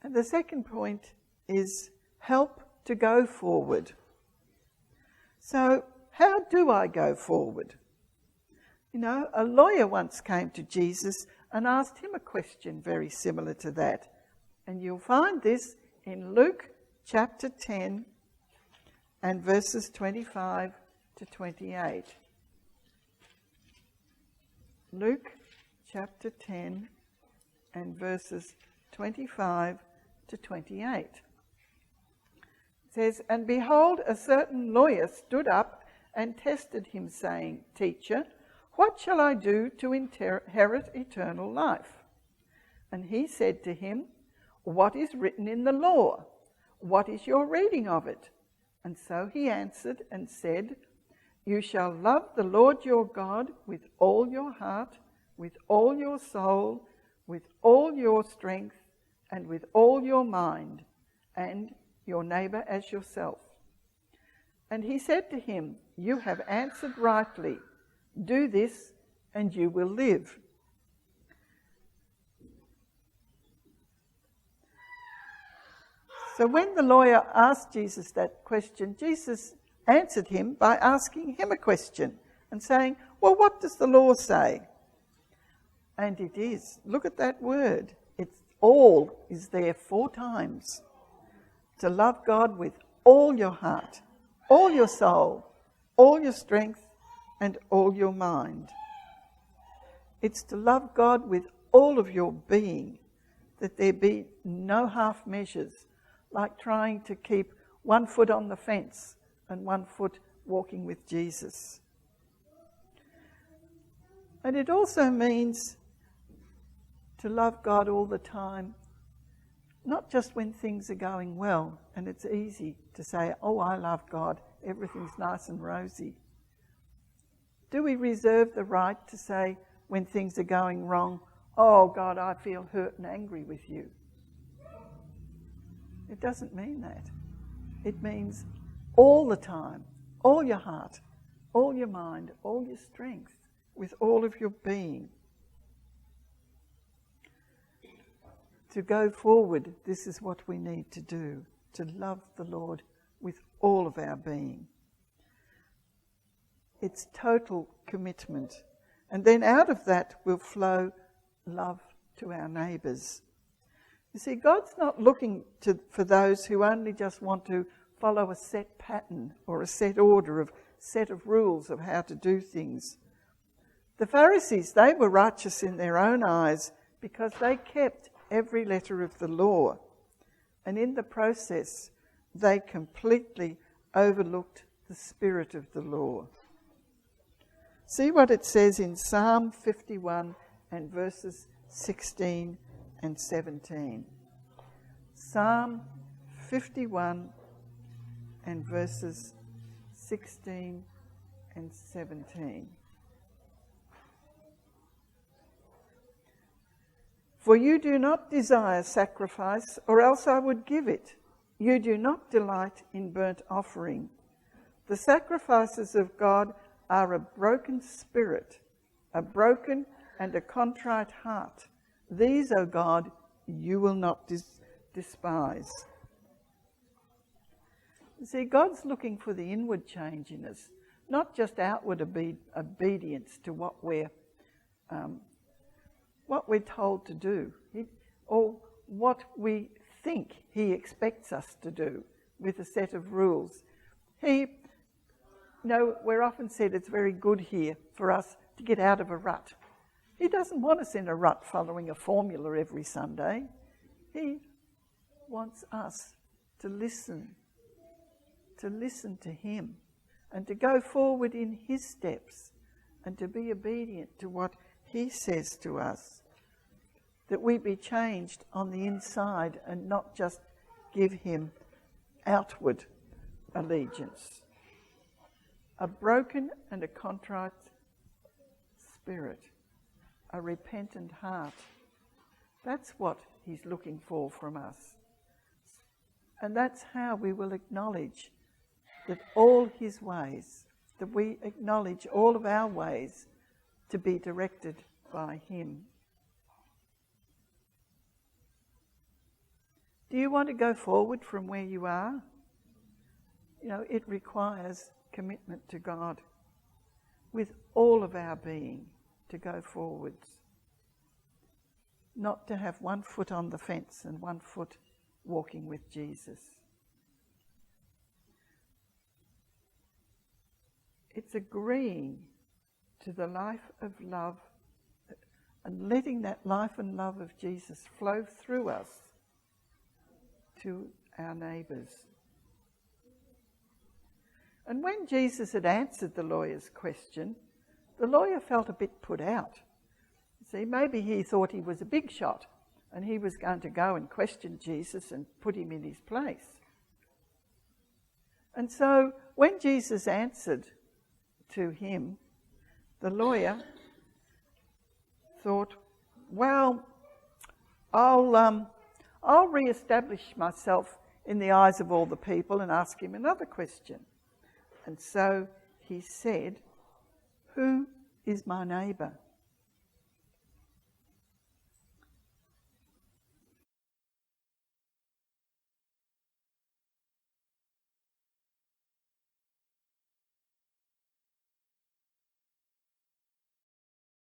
And the second point is help to go forward. So, how do I go forward? You know, a lawyer once came to Jesus and asked him a question very similar to that. And you'll find this in Luke chapter 10 and verses 25 to 28. Luke chapter 10 and verses 25 to 28. It says, "And behold, a certain lawyer stood up and tested him, saying, 'Teacher, what shall I do to inherit eternal life?' And he said to him, 'What is written in the law? What is your reading of it?' And so he answered and said, 'You shall love the Lord your God with all your heart, with all your soul, with all your strength, and with all your mind, and your neighbour as yourself.' And he said to him, 'You have answered rightly. Do this, and you will live.' So when the lawyer asked Jesus that question, Jesus answered him by asking him a question and saying, 'Well, what does the law say?' And it is, look at that word, it's all is there 4 times. To love God with all your heart, all your soul, all your strength, and all your mind. It's to love God with all of your being, that there be no half measures, like trying to keep 1 foot on the fence and 1 foot walking with Jesus. And it also means to love God all the time, not just when things are going well and it's easy to say, 'Oh, I love God, everything's nice and rosy.' Do we reserve the right to say when things are going wrong, 'Oh God, I feel hurt and angry with you'? It doesn't mean that. It means all the time, all your heart, all your mind, all your strength, with all of your being. To go forward, this is what we need to do, to love the Lord with all of our being. It's total commitment. And then out of that will flow love to our neighbours. You see, God's not looking for those who only just want to follow a set pattern or a set order, of set of rules of how to do things. The Pharisees, they were righteous in their own eyes because they kept every letter of the law. And in the process, they completely overlooked the spirit of the law. See what it says in Psalm 51 and verses 16 and 17. Psalm 51 and verses 16 and 17. "For you do not desire sacrifice, or else I would give it. You do not delight in burnt offering. The sacrifices of God are a broken spirit, a broken and a contrite heart. These, O God, you will not despise." You see, God's looking for the inward change in us, not just outward obedience to what we're told to do, or what we think He expects us to do with a set of rules. We're often said it's very good here for us to get out of a rut. He doesn't want us in a rut following a formula every Sunday. He wants us to listen to Him and to go forward in His steps and to be obedient to what He says to us, that we be changed on the inside and not just give Him outward allegiance. A broken and a contrite spirit, a repentant heart. That's what He's looking for from us. And that's how we will acknowledge that all His ways, that we acknowledge all of our ways to be directed by Him. Do you want to go forward from where you are? You know, it requires commitment to God with all of our being to go forwards. Not to have one foot on the fence and one foot walking with Jesus. It's agreeing to the life of love and letting that life and love of Jesus flow through us to our neighbours. And when Jesus had answered the lawyer's question, the lawyer felt a bit put out. See, maybe he thought he was a big shot and he was going to go and question Jesus and put him in his place. And so when Jesus answered to him, the lawyer thought, well, I'll re-establish myself in the eyes of all the people and ask him another question. And so he said, who is my neighbour?